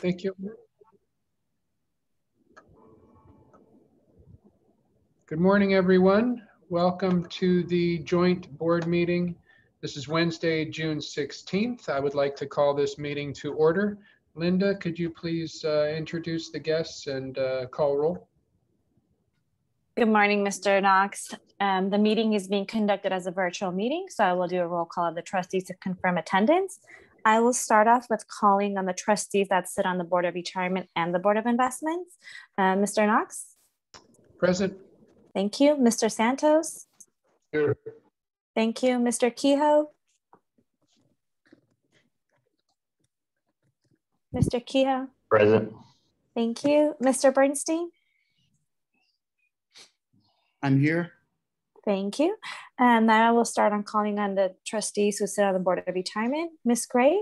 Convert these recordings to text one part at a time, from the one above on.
Thank you. Good morning, everyone. Welcome to the joint board meeting. This is Wednesday, June 16th. I would like to call this meeting to order. Linda, could you please introduce the guests and call roll? Good morning, Mr. Knox. The meeting is being conducted as a virtual meeting, so I will do a roll call of the trustees to confirm attendance. I will start off with calling on the trustees that sit on the Board of Retirement and the Board of Investments. Mr. Knox? Present. Thank you. Mr. Santos? Here. Thank you. Mr. Kehoe? Mr. Kehoe? Present. Thank you. Mr. Bernstein? I'm here. Thank you. And now I will start on calling on the trustees who sit on the Board of Retirement. Ms. Gray?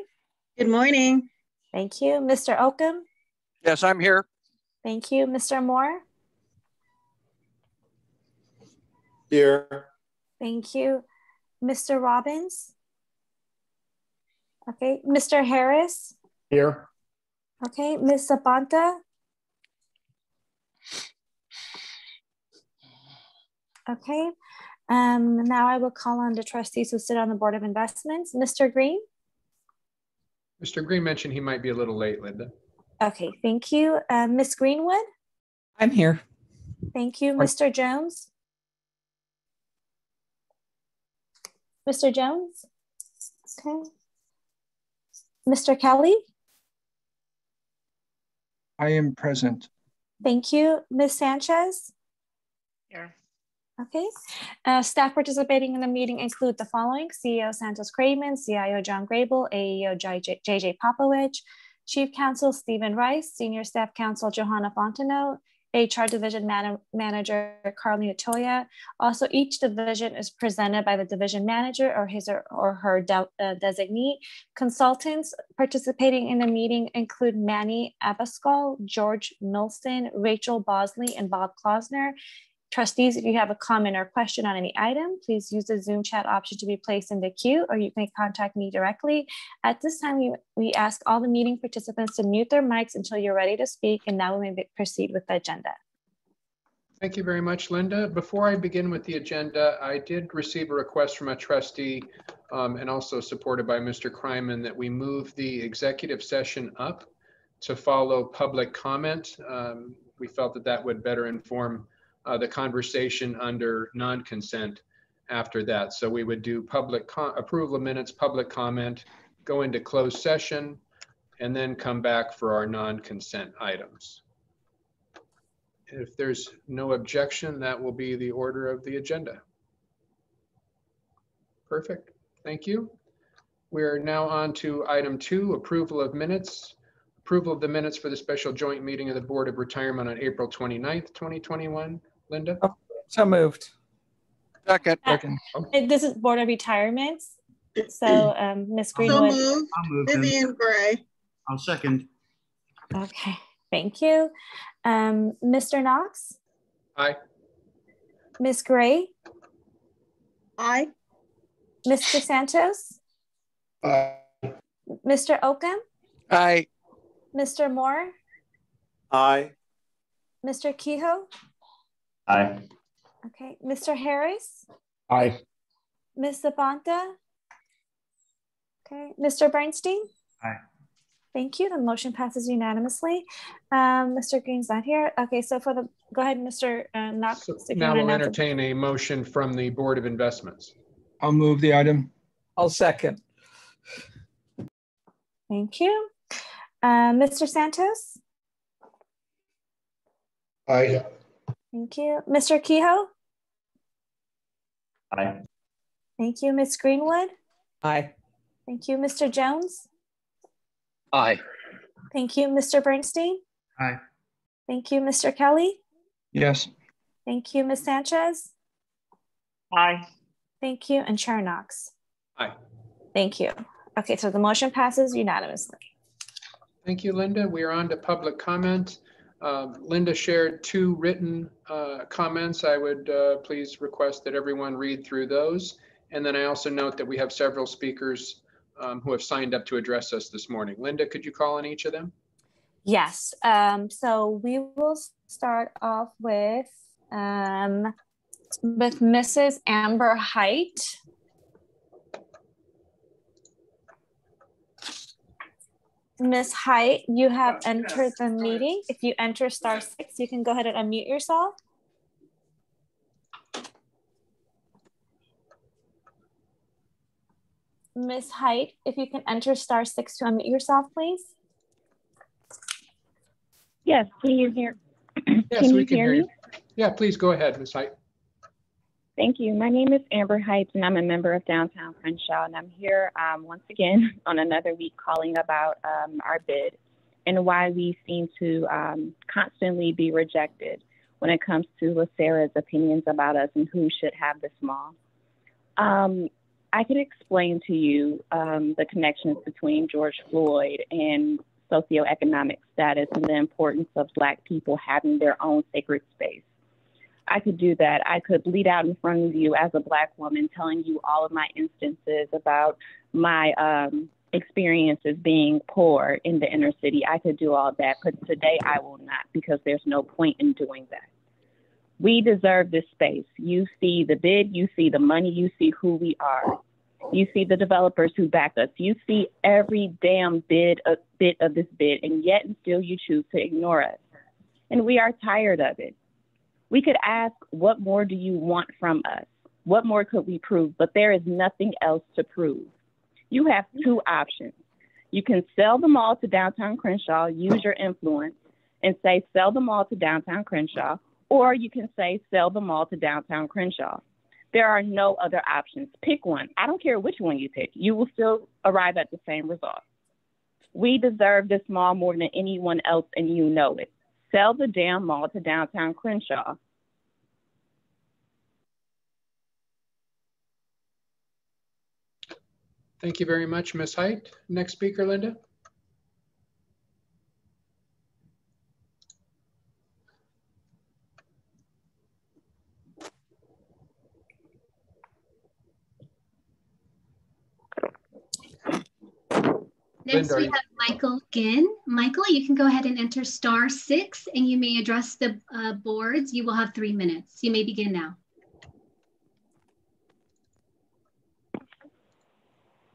Good morning. Thank you. Mr. Oakham? Yes, I'm here. Thank you. Mr. Moore? Here. Thank you. Mr. Robbins? Okay. Mr. Harris? Here. Okay. Ms. Sabanta? Okay. Now I will call on the trustees who sit on the Board of Investments. Mr. Green? Mr. Green mentioned he might be a little late, Linda. Okay, thank you. Ms. Greenwood? I'm here. Thank you. Mr. Jones? Mr. Jones? Okay. Mr. Kelly? I am present. Thank you. Ms. Sanchez? Here. Okay. Staff participating in the meeting include the following: CEO Santos Craven, CIO John Grable, AEO JJ Popovich, Chief Counsel Stephen Rice, Senior Staff Counsel Johanna Fontenot, HR Division Manager Carly Otoya. Also, each division is presented by the division manager or his or her designee. Consultants participating in the meeting include Manny Abascal, George Milson, Rachel Bosley, and Bob Klausner. Trustees, if you have a comment or question on any item, please use the Zoom chat option to be placed in the queue, or you can contact me directly. At this time, we ask all the meeting participants to mute their mics until you're ready to speak, and now we may proceed with the agenda. Thank you very much, Linda. Before I begin with the agenda, I did receive a request from a trustee and also supported by Mr. Kryman that we move the executive session up to follow public comment. We felt that that would better inform the conversation under non-consent after that. So we would do public approval of minutes, public comment, go into closed session, and then come back for our non-consent items. If there's no objection, that will be the order of the agenda. Perfect. Thank you. We are now on to item 2, approval of minutes. Approval of the minutes for the special joint meeting of the Board of Retirement on April 29th, 2021. Linda? Oh, so moved. Second. This is Board of Retirements. So Ms. Greenwood. So moved. I'll move Vivian Gray. I'll second. Okay, thank you. Mr. Knox? Aye. Ms. Gray? Aye. Mr. Santos? Aye. Mr. Oakham? Aye. Mr. Moore? Aye. Mr. Kehoe? Aye. Okay, Mr. Harris? Aye. Ms. Sabanta? Okay, Mr. Bernstein? Aye. Thank you. The motion passes unanimously. Mr. Green's not here. Okay, so for the, go ahead, Mr. Knox. So now we'll entertain a motion from the Board of Investments. I'll move the item. I'll second. Thank you. Mr. Santos? Aye. Thank you. Mr. Kehoe? Aye. Thank you. Ms. Greenwood? Aye. Thank you. Mr. Jones? Aye. Thank you. Mr. Bernstein? Aye. Thank you. Mr. Kelly? Yes. Thank you. Ms. Sanchez? Aye. Thank you. And Chair Knox? Aye. Thank you. Okay, so the motion passes unanimously. Thank you, Linda. We are on to public comment. Linda shared 2 written comments. I would please request that everyone read through those. And then I also note that we have several speakers who have signed up to address us this morning. Linda, could you call on each of them? Yes. So we will start off with Mrs. Amber Height. Ms. Height, you have entered the meeting. If you enter *6, you can go ahead and unmute yourself. Ms. Height, if you can enter *6 to unmute yourself, please. Yes, can you hear? Yes, we can hear you. Yeah, please go ahead, Ms. Height. Thank you. My name is Amber Heights, and I'm a member of Downtown Crenshaw, and I'm here once again on another week calling about our bid and why we seem to constantly be rejected when it comes to LACERA's opinions about us and who should have this mall. I can explain to you the connections between George Floyd and socioeconomic status and the importance of Black people having their own sacred space. I could do that. I could bleed out in front of you as a Black woman, telling you all of my instances about my experiences being poor in the inner city. I could do all that, but today I will not, because there's no point in doing that. We deserve this space. You see the bid, you see the money, you see who we are. You see the developers who back us. You see every damn bit of this bid, and yet and still you choose to ignore us. And we are tired of it. We could ask, what more do you want from us? What more could we prove? But there is nothing else to prove. You have two options. You can sell them all to Downtown Crenshaw, use your influence, and say, sell them all to Downtown Crenshaw, or you can say, sell them all to Downtown Crenshaw. There are no other options. Pick one. I don't care which one you pick. You will still arrive at the same result. We deserve this mall more than anyone else, and you know it. Sell the damn mall to Downtown Crenshaw. Thank you very much, Ms. Height. Next speaker, Linda. Next, Linda, we have Michael Ginn. Michael, you can go ahead and enter *6, and you may address the boards. You will have 3 minutes. You may begin now.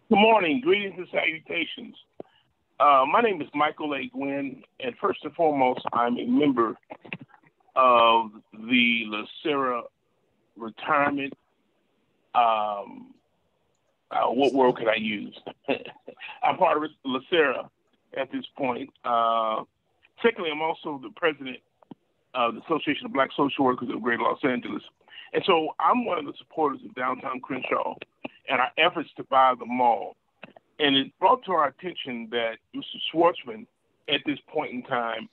Good morning, greetings and salutations. My name is Michael A. Gwynn, and first and foremost, I'm a member of the LACERA retirement. What word could I use? I'm part of LACERA at this point. Secondly, I'm also the president of the Association of Black Social Workers of Greater Los Angeles. And so I'm one of the supporters of Downtown Crenshaw and our efforts to buy the mall. And it brought to our attention that Mr. Schwartzman, at this point in time,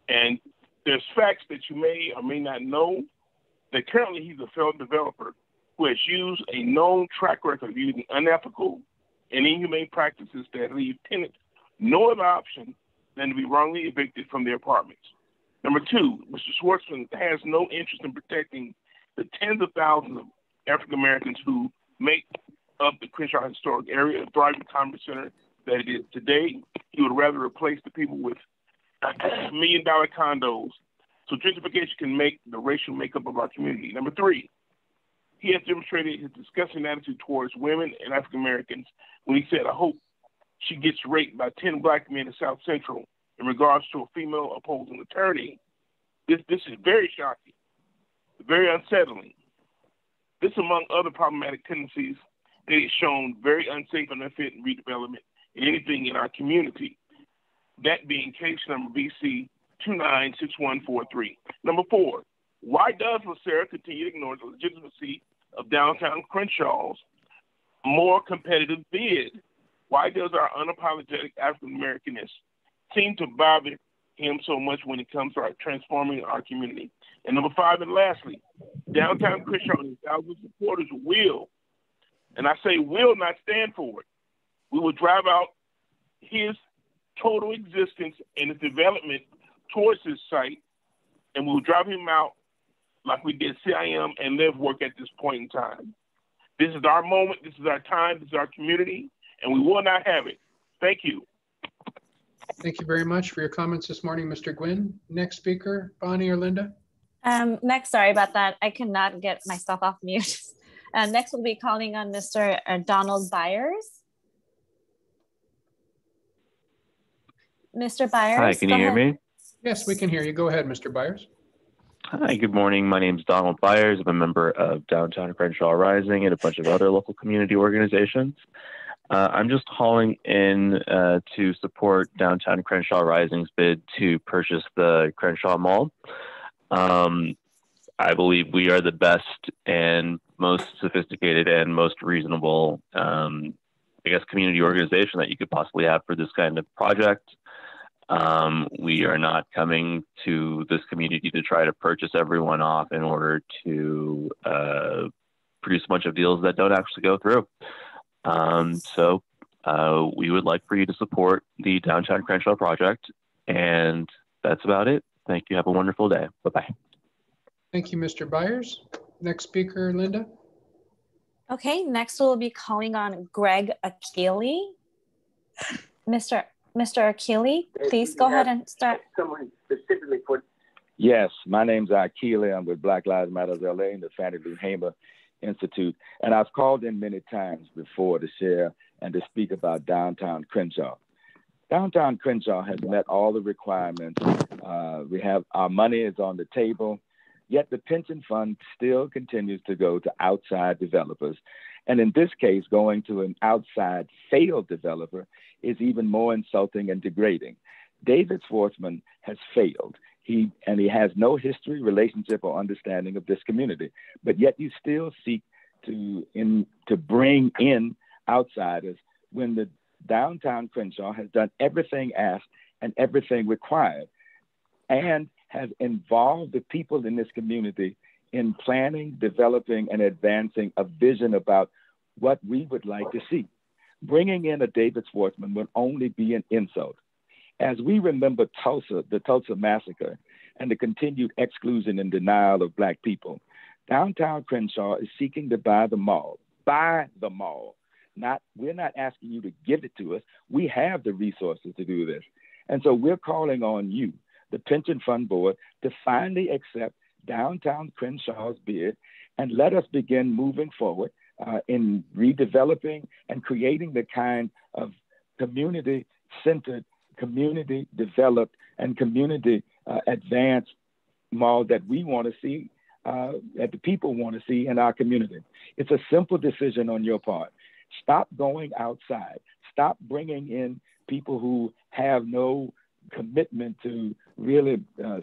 and there's facts that you may or may not know, that currently he's a failed developer who has used a known track record of using unethical and inhumane practices that leave tenants no other option than to be wrongly evicted from their apartments. Number two, Mr. Schwartzman has no interest in protecting the tens of thousands of African Americans who make up the Crenshaw Historic Area, a thriving commerce center that it is today. He would rather replace the people with $1 million condos so gentrification can make the racial makeup of our community. Number three, he has demonstrated his disgusting attitude towards women and African Americans when he said, I hope she gets raped by 10 Black men in South Central in regards to a female opposing attorney. This is very shocking, very unsettling. This, among other problematic tendencies, that is shown very unsafe and unfit in redevelopment in anything in our community. That being case number BC 296143. Number four, why does LACERA continue to ignore the legitimacy of Downtown Crenshaw's more competitive bid? Why does our unapologetic African Americanness seem to bother him so much when it comes to transforming our community? And number five, and lastly, Downtown Crenshaw and thousands of supporters will, and I say will, not stand for it, we will drive out his total existence and his development towards this site, and we will drive him out like we did CIM and Live Work at this point in time. This is our moment, this is our time, this is our community, and we will not have it. Thank you. Thank you very much for your comments this morning, Mr. Gwynn. Next speaker, Bonnie or Linda? Next, sorry about that. I cannot get myself off mute. Next, we'll be calling on Mr. Donald Byers. Mr. Byers. Hi, can you hear me? Yes, we can hear you. Go ahead, Mr. Byers. Hi, good morning. My name is Donald Byers. I'm a member of Downtown Crenshaw Rising and a bunch of other local community organizations. I'm just calling in to support Downtown Crenshaw Rising's bid to purchase the Crenshaw Mall. I believe we are the best and most sophisticated and most reasonable, community organization that you could possibly have for this kind of project. We are not coming to this community to try to purchase everyone off in order to produce a bunch of deals that don't actually go through. So we would like for you to support the Downtown Crenshaw project, and that's about it. Thank you. Have a wonderful day. Bye-bye. Thank you, Mr. Byers. Next speaker, Linda. Okay, next we'll be calling on Greg Akili. Mr. Akili, please go ahead and start. Someone specifically put. Yes, my name's Akili. I'm with Black Lives Matter LA and the Fannie Lou Hamer Institute. And I've called in many times before to share and to speak about Downtown Crenshaw. Downtown Crenshaw has met all the requirements. We have our money is on the table, yet the pension fund still continues to go to outside developers. And in this case, going to an outside failed developer is even more insulting and degrading. David Schwartzman has failed. He has no history, relationship, or understanding of this community, but yet you still seek to bring in outsiders when the Downtown Crenshaw has done everything asked and everything required, and has involved the people in this community in planning, developing, and advancing a vision about what we would like to see. Bringing in a David Schwartzman would only be an insult. As we remember Tulsa, the Tulsa massacre, and the continued exclusion and denial of Black people, Downtown Crenshaw is seeking to buy the mall. Buy the mall. We're not asking you to give it to us. We have the resources to do this. And so we're calling on you, the Pension Fund Board, to finally accept Downtown Crenshaw's bid and let us begin moving forward in redeveloping and creating the kind of community-centered, community-developed, and community-advanced mall that we want to see, that the people want to see in our community. It's a simple decision on your part. Stop going outside. Stop bringing in people who have no commitment to really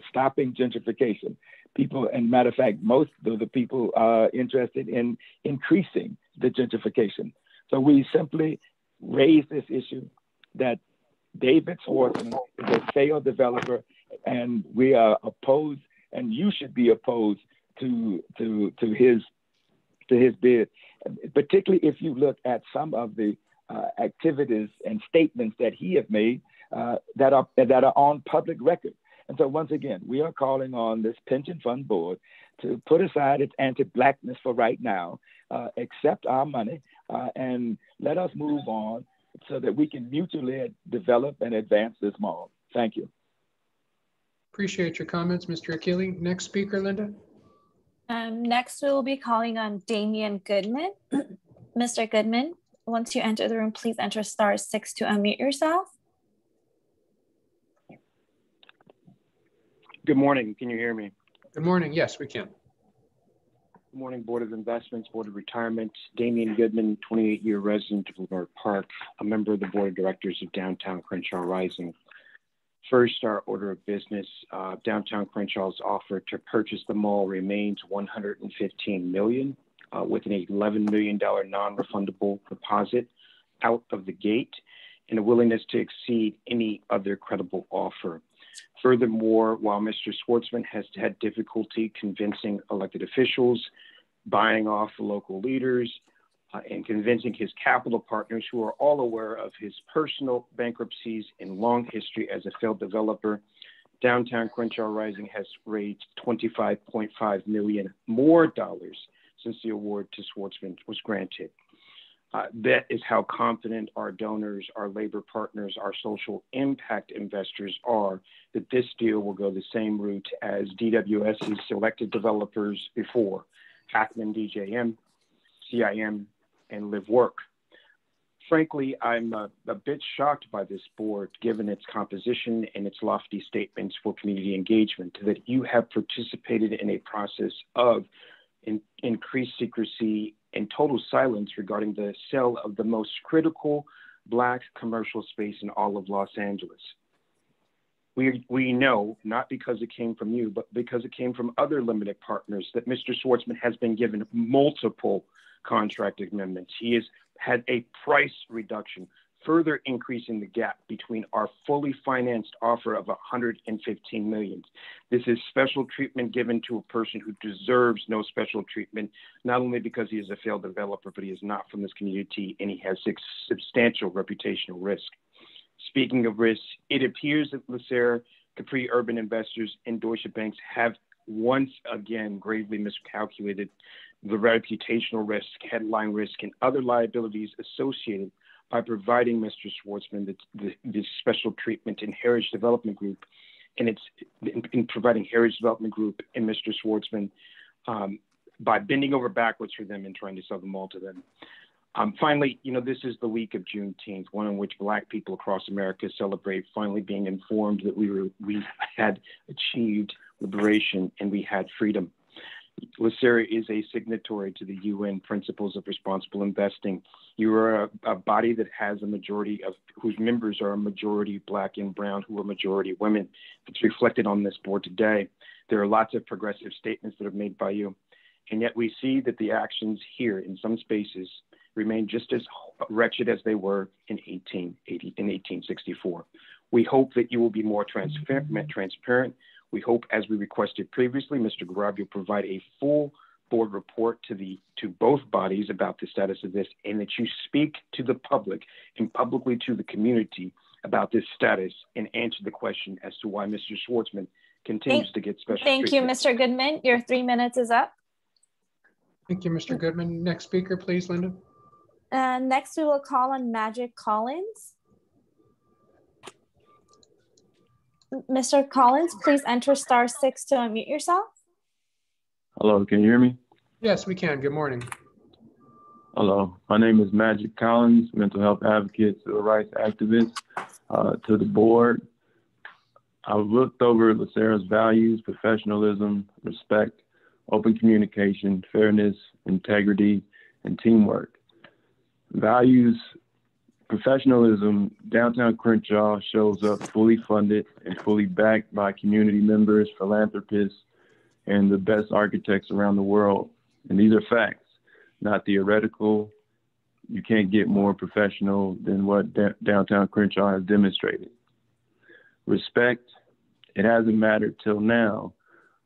stopping gentrification. People, and matter of fact, most of the people are interested in increasing the gentrification. So we simply raise this issue that David Schwartzman is a failed developer, and we are opposed, and you should be opposed to his bid, particularly if you look at some of the activities and statements that he have made that are on public record. And so once again, we are calling on this Pension Fund Board to put aside its anti-Blackness for right now, accept our money, and let us move on so that we can mutually develop and advance this mall. Thank you. Appreciate your comments, Mr. Akili. Next speaker, Linda. Next, we will be calling on Damian Goodman. Mr. Goodman, once you enter the room, please enter *6 to unmute yourself. Good morning. Can you hear me? Good morning. Yes, we can. Good morning, Board of Investments, Board of Retirement. Damian Goodman, 28-year resident of Lamar Park, a member of the Board of Directors of Downtown Crenshaw Rising. First, our order of business, Downtown Crenshaw's offer to purchase the mall remains $115 million, with an $11 million non-refundable deposit out of the gate, and a willingness to exceed any other credible offer. Furthermore, while Mr. Schwartzman has had difficulty convincing elected officials, buying off local leaders, and convincing his capital partners, who are all aware of his personal bankruptcies and long history as a failed developer, Downtown Crenshaw Rising has raised $25.5 million more since the award to Schwartzman was granted. That is how confident our donors, our labor partners, our social impact investors are that this deal will go the same route as DWS's selected developers before, Hackman, DJM, CIM, and Live Work. Frankly, I'm a bit shocked by this board, given its composition and its lofty statements for community engagement, that you have participated in a process of increased secrecy and total silence regarding the sale of the most critical Black commercial space in all of Los Angeles. We know, not because it came from you, but because it came from other limited partners, that Mr. Schwartzman has been given multiple contract amendments. He has had a price reduction, further increasing the gap between our fully financed offer of $115 million. This is special treatment given to a person who deserves no special treatment, not only because he is a failed developer, but he is not from this community and he has substantial reputational risk. Speaking of risk, it appears that LACERA, Capri Urban Investors, and Deutsche Banks have once again gravely miscalculated the reputational risk, headline risk, and other liabilities associated by providing Mr. Schwartzman this special treatment in Heritage Development Group, and in providing Heritage Development Group and Mr. Schwartzman by bending over backwards for them and trying to sell them all to them. Finally, this is the week of Juneteenth, one in which Black people across America celebrate finally being informed that we had achieved liberation and we had freedom. LACERA is a signatory to the UN Principles of Responsible Investing. You are a body that has a majority of, whose members are a majority Black and brown, who are majority women. It's reflected on this board today. There are lots of progressive statements that are made by you, and yet we see that the actions here in some spaces remain just as wretched as they were in 1864. We hope that you will be more transparent. We hope, as we requested previously, Mr. Garab will provide a full board report to both bodies about the status of this, and that you speak to the public and publicly to the community about this status and answer the question as to why Mr. Schwartzman continues to get special treatment. Thank you, Mr. Goodman. Your 3 minutes is up. Thank you, Mr. Goodman. Next speaker, please, Linda. Next, we will call on Magic Collins. Mr. Collins, please enter *6 to unmute yourself. Hello, can you hear me? Yes, we can. Good morning. Hello, my name is Magic Collins, mental health advocate, civil rights activist. To the board, I've looked over LACERA's values: professionalism, respect, open communication, fairness, integrity, and teamwork. Values: professionalism. Downtown Crenshaw shows up fully funded and fully backed by community members, philanthropists, and the best architects around the world. And these are facts, not theoretical. You can't get more professional than what Downtown Crenshaw has demonstrated. Respect: it hasn't mattered till now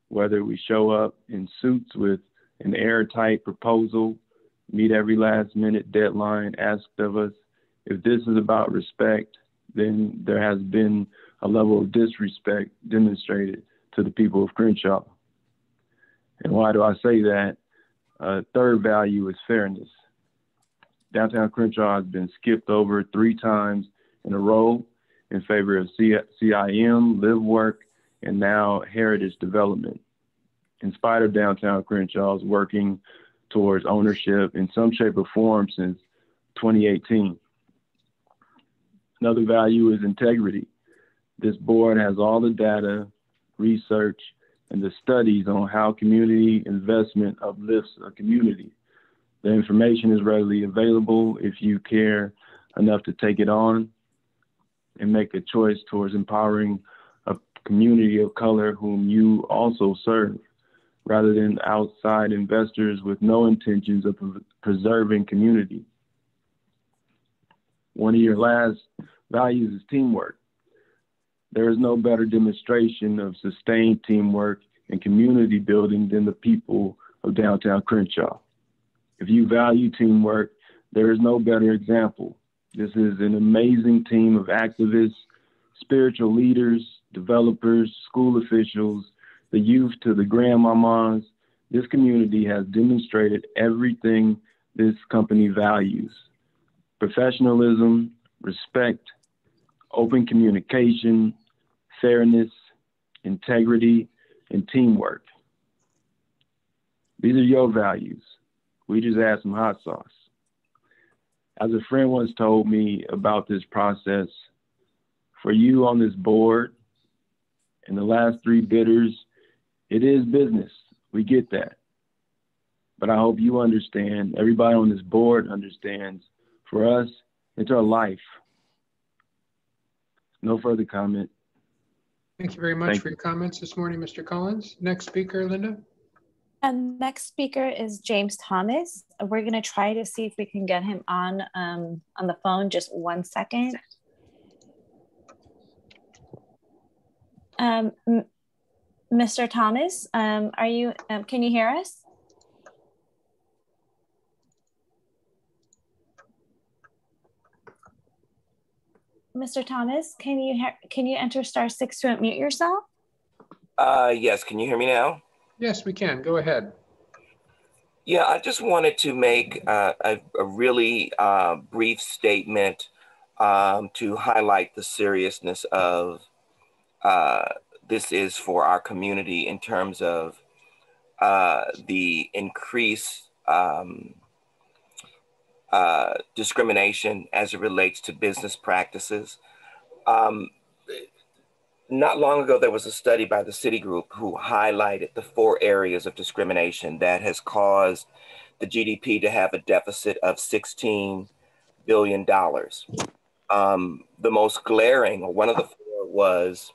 whether we show up in suits with an airtight proposal, meet every last minute deadline asked of us. If this is about respect, then there has been a level of disrespect demonstrated to the people of Crenshaw. And why do I say that? Third value is fairness. Downtown Crenshaw has been skipped over 3 times in a row in favor of CIM, Live Work, and now Heritage Development. In spite of Downtown Crenshaw's working towards ownership in some shape or form since 2018. Another value is integrity. This board has all the data, research, and the studies on how community investment uplifts a community. The information is readily available if you care enough to take it on and make a choice towards empowering a community of color whom you also serve, rather than outside investors with no intentions of preserving community. One of your last values is teamwork. There is no better demonstration of sustained teamwork and community building than the people of Downtown Crenshaw. If you value teamwork, there is no better example. This is an amazing team of activists, spiritual leaders, developers, school officials, the youth to the grandmamas. This community has demonstrated everything this company values. professionalism, respect, open communication, fairness, integrity, and teamwork. These are your values. We just add some hot sauce. As a friend once told me about this process, for you on this board and the last 3 bidders, it is business. We get that. But I hope you understand, everybody on this board understands, for us, it's our life. No further comment. Thank you very much for your comments this morning, Mr. Collins. Next speaker, Linda. And next speaker is James Thomas. We're going to try to see if we can get him on the phone. Just 1 second. Mr. Thomas, are you? Can you hear us? Mr. Thomas, can you enter *6 to unmute yourself? Yes, can you hear me now? Yes, we can. Go ahead. Yeah, I just wanted to make a really brief statement to highlight the seriousness of this is for our community in terms of the increased discrimination as it relates to business practices. Not long ago, there was a study by the Citigroup who highlighted the 4 areas of discrimination that has caused the GDP to have a deficit of $16 billion. The most glaring, or one of the 4, was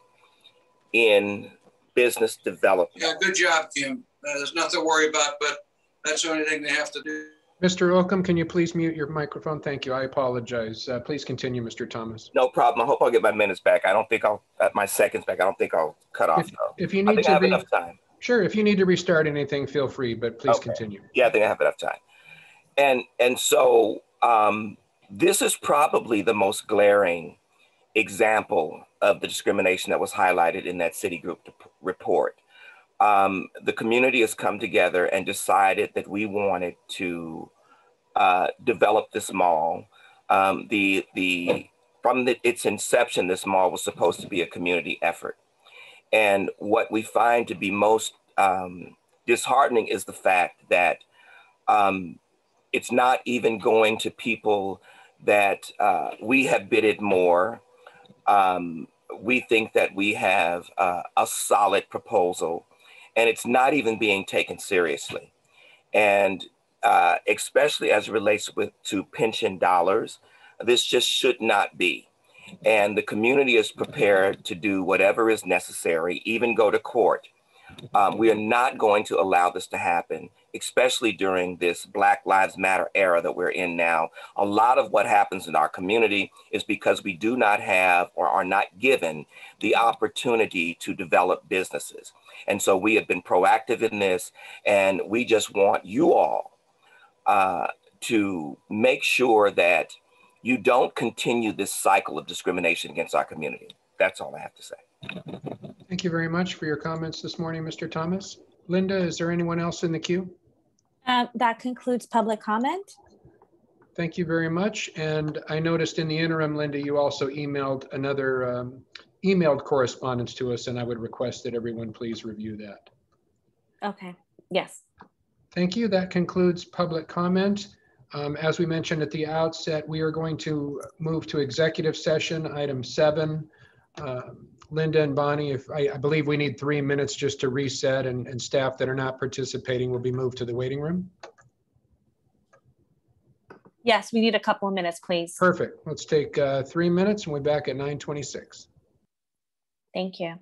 in business development. Yeah, good job, Kim. There's nothing to worry about, but that's the only thing they have to do. Mr. Oakham, can you please mute your microphone? Thank you. I apologize. Please continue, Mr. Thomas. No problem. I hope I'll get my minutes back. I don't think my seconds back. I don't think I'll cut off though. If you need I have enough time. Sure. If you need to restart anything, feel free, but please continue. Yeah, I think I have enough time. And so this is probably the most glaring example of the discrimination that was highlighted in that Citigroup report. The community has come together and decided that we wanted to develop this mall. From its inception, this mall was supposed to be a community effort. And what we find to be most disheartening is the fact that it's not even going to people that we have bidded more. We think that we have a solid proposal, and it's not even being taken seriously. And especially as it relates to pension dollars, this just should not be. And the community is prepared to do whatever is necessary, even go to court. We are not going to allow this to happen, especially during this Black Lives Matter era that we're in now. A lot of what happens in our community is because we do not have or are not given the opportunity to develop businesses. And so we have been proactive in this, and we just want you all to make sure that you don't continue this cycle of discrimination against our community. That's all I have to say. Thank you very much for your comments this morning, Mr. Thomas. Linda, is there anyone else in the queue? That concludes public comment. Thank you very much. And I noticed in the interim, Linda, you also emailed another emailed correspondence to us, and I would request that everyone please review that. Okay, yes. Thank you. That concludes public comment. As we mentioned at the outset, we are going to move to executive session, item 7. Linda and Bonnie, I believe we need 3 minutes just to reset, and staff that are not participating will be moved to the waiting room. Yes, we need a couple of minutes, please. Perfect. Let's take 3 minutes and we're back at 9:26. Thank you.